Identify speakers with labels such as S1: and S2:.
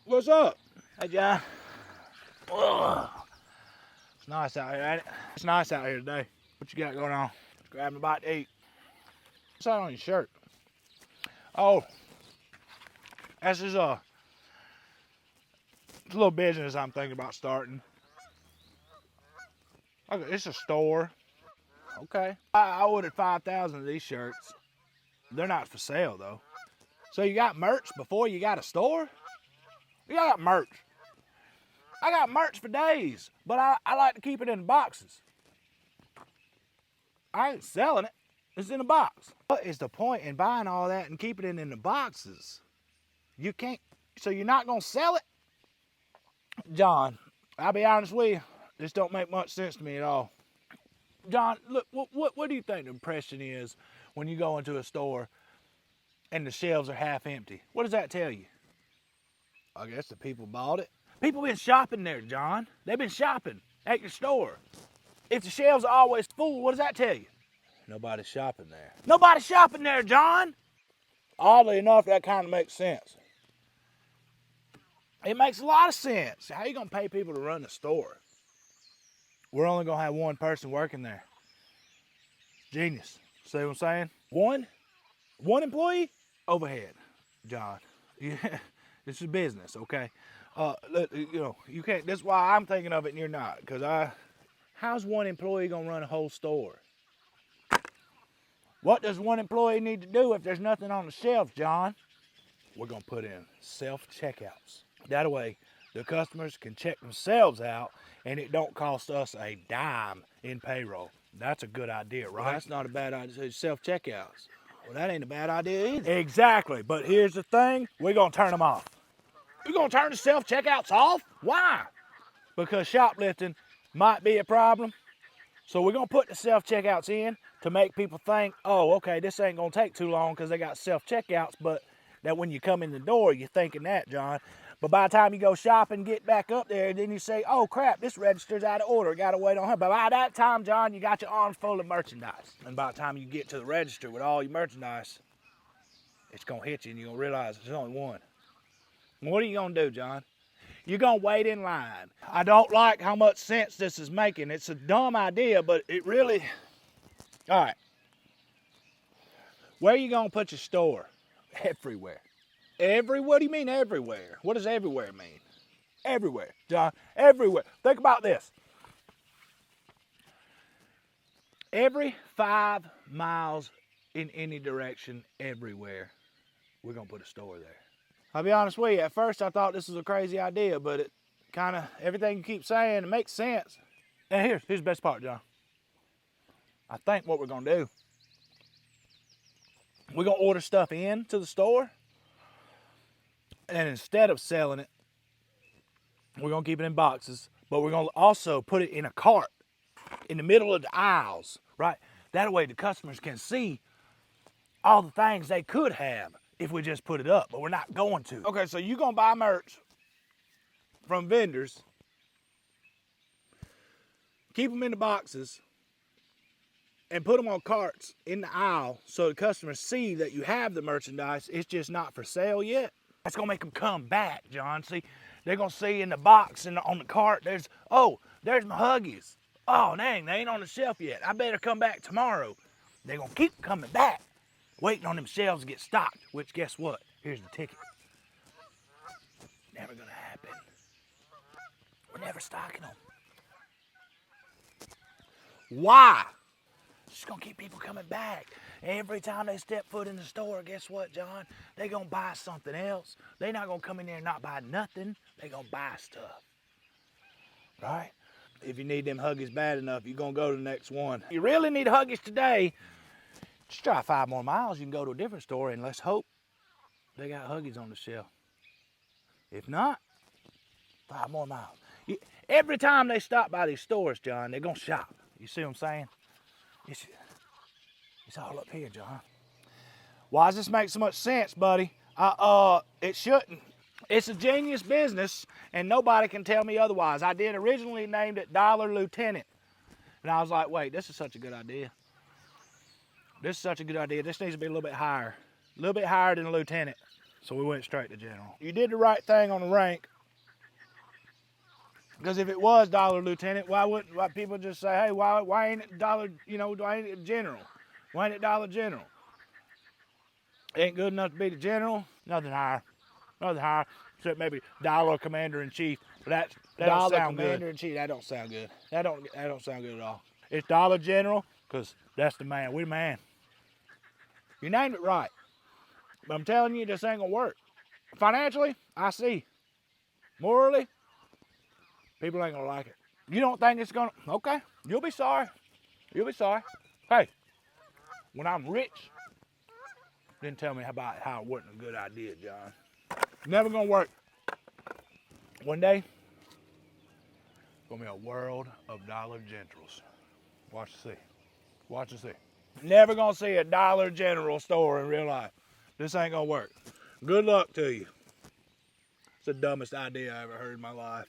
S1: What's up? Hey, John. Ugh. It's nice out here, ain't it? It's nice out here today. What you got going on? Just grabbing a bite to eat. What's that on your shirt? Oh, this is it's a little business I'm thinking about starting. Okay, it's a store. Okay. I ordered 5,000 of these shirts. They're not for sale though. So you got merch before you got a store? Yeah, I got merch. I got merch for days, but I like to keep it in boxes. I ain't selling it. It's in a box. What is the point in buying all that and keeping it in the boxes? You can't, so you're not gonna sell it? John, I'll be honest with you, this don't make much sense to me at all. John, look, what do you think the impression is when you go into a store and the shelves are half empty? What does that tell you? I guess the people bought it. People been shopping there, John. They've been shopping at your store. If the shelves are always full, what does that tell you? Nobody's shopping there. Nobody's shopping there, John! Oddly enough, that kind of makes sense. It makes a lot of sense. How are you gonna pay people to run the store? We're only gonna have one person working there. Genius. See what I'm saying? One employee? Overhead, John. Yeah, this is business, okay? You know, you can't, that's why I'm thinking of it and you're not, because how's one employee gonna run a whole store? What does one employee need to do if there's nothing on the shelves, John? We're gonna put in self-checkouts. That way, the customers can check themselves out and it don't cost us a dime in payroll. That's a good idea, right? Well, that's not a bad idea, self-checkouts. Well, that ain't a bad idea either. Exactly, but here's the thing, we're gonna turn them off. We're gonna turn the self-checkouts off? Why? Because shoplifting might be a problem. So we're gonna put the self-checkouts in to make people think, oh, okay, this ain't gonna take too long because they got self-checkouts, but that when you come in the door, you're thinking that, John. But by the time you go shopping, get back up there, then you say, oh crap, this register's out of order, gotta wait on her. But by that time, John, you got your arms full of merchandise. And by the time you get to the register with all your merchandise, it's gonna hit you and you're gonna realize there's only one. What are you gonna do, John? You're gonna wait in line. I don't like how much sense this is making. It's a dumb idea, but it really, all right. Where are you gonna put your store? Everywhere. What do you mean everywhere? What does everywhere mean? Everywhere, John, everywhere. Think about this. Every 5 miles in any direction, everywhere, we're gonna put a store there. I'll be honest with you, at first I thought this was a crazy idea, but it kind of, everything you keep saying, it makes sense. And here's the best part, John. I think what we're gonna do, we're gonna order stuff in to the store, and instead of selling it, we're gonna keep it in boxes, but we're gonna also put it in a cart in the middle of the aisles, right? That way the customers can see all the things they could have if we just put it up, but we're not going to. Okay, so you're gonna buy merch from vendors, keep them in the boxes, and put them on carts in the aisle so the customers see that you have the merchandise, it's just not for sale yet. That's gonna make them come back, John. See, they're gonna see in the box and on the cart, there's my Huggies. Oh, dang, they ain't on the shelf yet. I better come back tomorrow. They're gonna keep coming back, waiting on them shelves to get stocked, which guess what? Here's the ticket. Never gonna happen. We're never stocking them. Why? It's gonna keep people coming back. Every time they step foot in the store, guess what, John? They gonna buy something else. They not gonna come in there and not buy nothing. They gonna buy stuff, right? If you need them Huggies bad enough, you're gonna go to the next one. If you really need Huggies today, just drive 5 more miles. You can go to a different store and let's hope they got Huggies on the shelf. If not, 5 more miles. Every time they stop by these stores, John, they're gonna shop. You see what I'm saying? It's all up here, John. Why does this make so much sense, buddy? It shouldn't. It's a genius business, and nobody can tell me otherwise. I did originally named it Dollar Lieutenant. And I was like, wait, this is such a good idea. This is such a good idea. This needs to be a little bit higher. A little bit higher than a lieutenant. So we went straight to General. You did the right thing on the rank. Because if it was Dollar Lieutenant, why people just say, hey, why ain't it Dollar, why ain't it General? Why ain't it Dollar General? Ain't good enough to be the General, nothing higher. Nothing higher, except maybe Dollar Commander-in-Chief. But that don't sound good. Commander-in-Chief, that don't sound good. That don't sound good at all. It's Dollar General, because that's the man. We the man. You named it right. But I'm telling you, this ain't gonna work. Financially, I see. Morally, people ain't gonna like it. You don't think it's gonna, okay, you'll be sorry. You'll be sorry. Hey, when I'm rich, then tell me about how it wasn't a good idea, John. Never gonna work. One day, it's gonna be a world of Dollar Generals. Watch and see. Watch and see. Never gonna see a Dollar General store in real life. This ain't gonna work. Good luck to you. It's the dumbest idea I ever heard in my life.